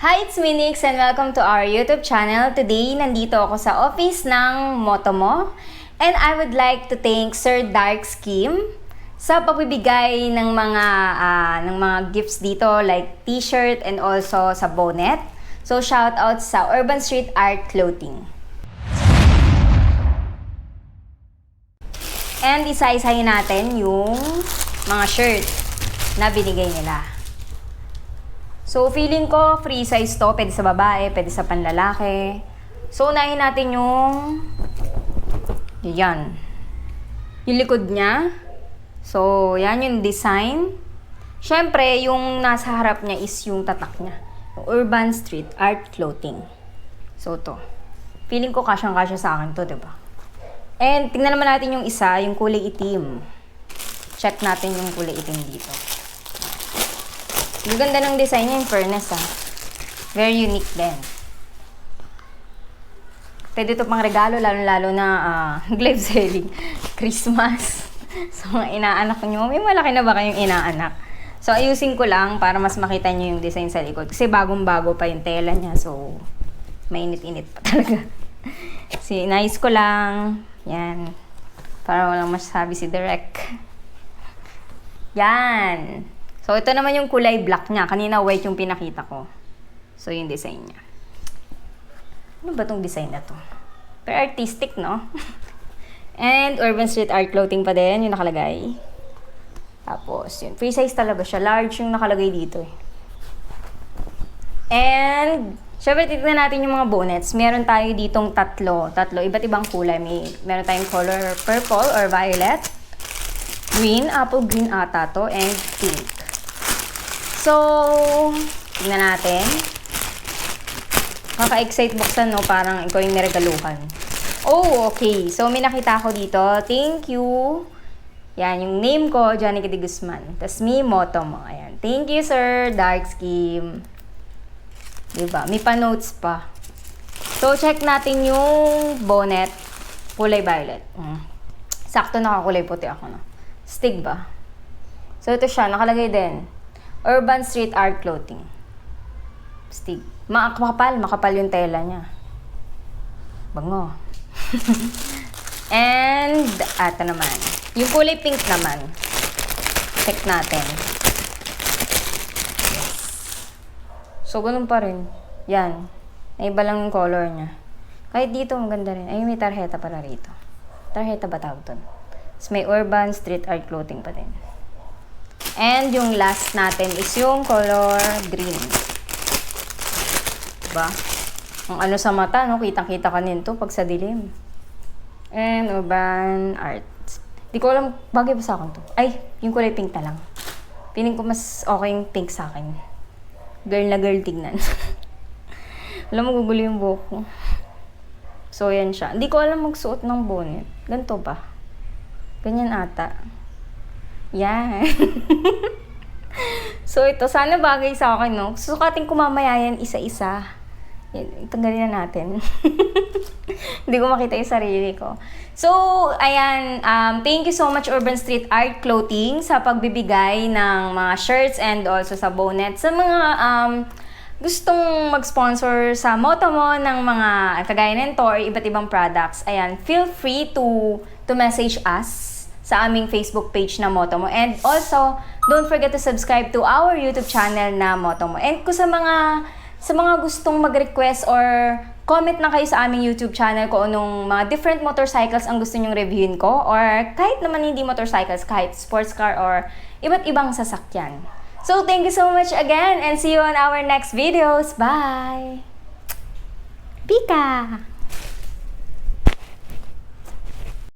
Hi, it's Minix and welcome to our YouTube channel. Today, nandito ako sa office ng Motomo. And I would like to thank Sir Dark Scheme sa pagbibigay ng mga gifts dito like t-shirt and also sa bonnet. So, shout out sa Urban Street Art Clothing. And isa-isahin natin yung mga shirt na binigay nila. So, feeling ko, free size to. Pwede sa babae, pwede sa panlalaki. So, unahin natin yung... Yan. Yung likod niya. So, yan yung design. Siyempre, yung nasa harap niya is yung tatak niya. Urban Street Art Clothing. So, to. Feeling ko kasyang-kasya sa akin to, diba? And, tingnan naman natin yung isa, yung kulay itim. Check natin yung kulay itim dito. Ang ganda ng design niya, in fairness, Very unique din. Pwede ito pang regalo, lalo-lalo na glove selling. Christmas. So, mga inaanak nyo. May malaki na ba kayong inaanak? So, ayusin ko lang para mas makita nyo yung design sa likod. Kasi bagong-bago pa yung tela niya. So, mainit-init pa talaga. Sinayos ko lang. Yan. Para walang masasabi si Direk. Yan. So, ito naman yung kulay black niya. Kanina white yung pinakita ko. So, yung design niya. Ano ba tong design na to? Pero artistic, no? And Urban Street Art Clothing pa din, yung nakalagay. Tapos, yun. Free size talaga siya. Large yung nakalagay dito, eh. And, syempre, titignan natin yung mga bonnets. Meron tayo ditong tatlo, iba't ibang kulay. Meron tayong color purple or violet. Green, apple green ata to, and pink. So, tingnan natin. Kaka-excite buksan, no? Parang ikaw yung niregaluhan. Oh, okay. So, may nakita ako dito. Thank you. Yan, yung name ko, Janica de Guzman. Tapos, me, Motomo. Ayan. Thank you, Sir Dark Scheme. Diba? May pa-notes pa. So, check natin yung bonnet. Kulay violet. Sakto nakakulay puti ako, no? Stig ba? So, ito siya. Nakalagay din. Urban Street Art Clothing. Stig. Makapal yung tela niya. Bango. And, ito naman. Yung kulay pink naman. Check natin. Yes. So, ganun pa rin. Yan. Naiba lang yung color niya. Kahit dito, maganda rin. Ay, may tarjeta pala rito. Tarjeta ba tawag doon? Tapos may Urban Street Art Clothing pa din. And yung last natin is yung color green. Diba? Ang ano sa mata, no? Kitang-kita ka nito pag sa dilim. And Urban Art. Di ko alam, bagay ba sa akin to? Ay, yung kulay pink na lang. Piling ko mas okay yung pink sa akin. Girl na girl, tignan. Alam mo, gugulo yung buhok ko. So, yan siya. Hindi ko alam magsuot ng bonnet. Ganito ba? Ganyan ata. Yan. So, ito. Sana bagay sa akin, no? Susukatin ko mamaya yan isa-isa. Tanggalin na natin. Hindi ko makita yung sarili ko. So, ayan. Thank you so much, Urban Street Art Clothing, sa pagbibigay ng mga shirts and also sa bonnet. Sa mga gustong mag-sponsor sa Motomo ng mga kagaya nito or iba't ibang products, ayan, feel free to message us sa aming Facebook page na Motomo. And also, don't forget to subscribe to our YouTube channel na Motomo. And kung sa mga gustong mag-request or comment na kayo sa aming YouTube channel kung anong mga different motorcycles ang gusto nyong reviewin ko, or kahit naman hindi motorcycles, kahit sports car or iba't ibang sasakyan. So, thank you so much again and see you on our next videos. Bye! Pika!